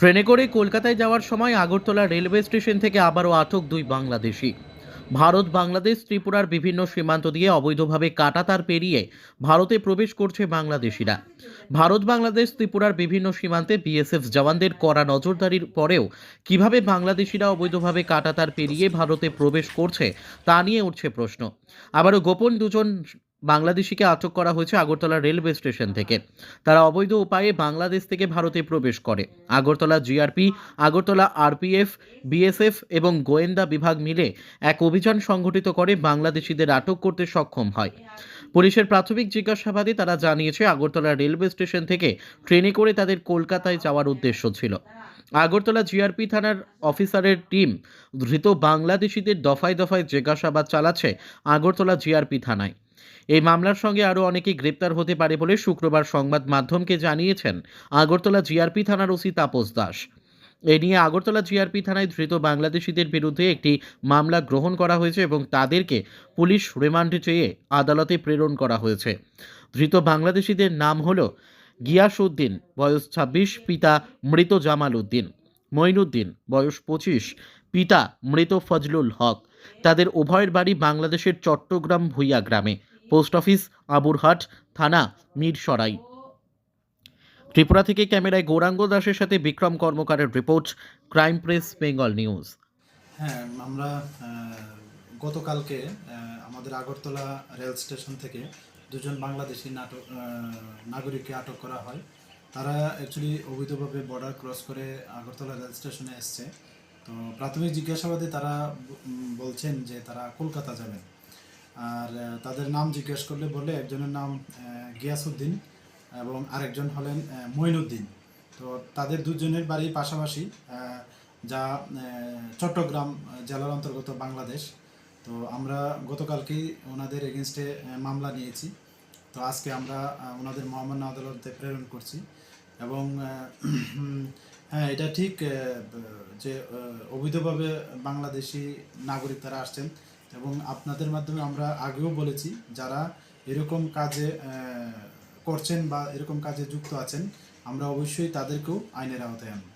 ট্রেনে করে কলকাতায় যাওয়ার সময় আগরতলা রেলওয়ে স্টেশন থেকে আবারও আটক দুই বাংলাদেশি। ভারত বাংলাদেশ ত্রিপুরার বিভিন্ন সীমান্ত দিয়ে অবৈধভাবে কাঁটাতার পেরিয়ে ভারতে প্রবেশ করছে বাংলাদেশিরা। ভারত বাংলাদেশ ত্রিপুরার বিভিন্ন সীমান্তে বিএসএফ জওয়ানদের কড়া নজরদারির পরেও কিভাবে বাংলাদেশিরা অবৈধভাবে কাঁটাতার পেরিয়ে ভারতে প্রবেশ করছে তা নিয়ে উঠছে প্রশ্ন। আবারও গোপন দুজন বাংলাদেশিকে আটক করা হয়েছে আগরতলা রেলওয়ে স্টেশন থেকে। তারা অবৈধ উপায়ে বাংলাদেশ থেকে ভারতে প্রবেশ করে। Agartala GRP, Agartala RPF, BSF এবং গোয়েন্দা বিভাগ মিলে এক অভিযান সংগঠিত করে বাংলাদেশিদের আটক করতে সক্ষম হয়। পুলিশের প্রাথমিক জিজ্ঞাসাবাদে তারা জানিয়েছে আগরতলা রেলওয়ে স্টেশন থেকে ট্রেনে করে তাদের কলকাতায় যাওয়ার উদ্দেশ্য ছিল। আগরতলা জিআরপি থানার অফিসারের টিম ধৃত বাংলাদেশিদের দফায় দফায় জিজ্ঞাসাবাদ চালাচ্ছে আগরতলা জিআরপি থানায়। এই মামলার সঙ্গে আরও অনেকেই গ্রেপ্তার হতে পারে বলে শুক্রবার সংবাদ মাধ্যমকে জানিয়েছেন আগরতলা জিআরপি থানার ওসি তাপস দাস। এ নিয়ে আগরতলা জিআরপি থানায় ধৃত বাংলাদেশিদের বিরুদ্ধে একটি মামলা গ্রহণ করা হয়েছে এবং তাদেরকে পুলিশ রিমান্ডে চেয়ে আদালতে প্রেরণ করা হয়েছে। ধৃত বাংলাদেশিদের নাম হল গিয়াস উদ্দিন, বয়স 26, পিতা মৃত জামাল উদ্দিন; মঈনুদ্দিন, বয়স 25, পিতা মৃত ফজলুল হক। তাদের উভয়ের বাড়ি বাংলাদেশের চট্টগ্রাম ভুইয়া গ্রামে। পোস্ট অফিস আবুরহাট, থানা মিরসরাই। ত্রিপুরা থেকে ক্যামেরায় গৌরাঙ্গ দাসের সাথে বিক্রম কর্মকারের report, crime press Bengal news. হ্যাঁ, আমরা গতকালকে আমাদের আগরতলা রেল স্টেশন থেকে দুজন বাংলাদেশি নাগরিককে আটক করা হয়। তারা অ্যাকচুয়ালি অবৈধভাবে বর্ডার ক্রস করে আগরতলা রেল স্টেশনে এসছে। তো প্রাথমিক জিজ্ঞাসাবাদে তারা বলছেন যে তারা কলকাতা যাবেন। আর তাদের নাম জিজ্ঞেস করলে বলে একজনের নাম গিয়াসউদ্দিন এবং আরেকজন হলেন মঈনুদ্দিন। তো তাদের দুজনের বাড়ি পাশাপাশি, যা চট্টগ্রাম জেলার অন্তর্গত বাংলাদেশ। তো আমরা গতকালকেই ওনাদের এগেনস্টে মামলা নিয়েছি। তো আজকে আমরা ওনাদের মহামান্য আদালতে প্রেরণ করছি। এবং হ্যাঁ, এটা ঠিক যে অবৈধভাবে বাংলাদেশি নাগরিক তারা আসছেন, এবং আপনাদের মাধ্যমে আমরা আগেও বলেছি যারা এরকম কাজে করছেন বা এরকম কাজে যুক্ত আছেন, আমরা অবশ্যই তাদেরকেও আইনের আওতায় আনব।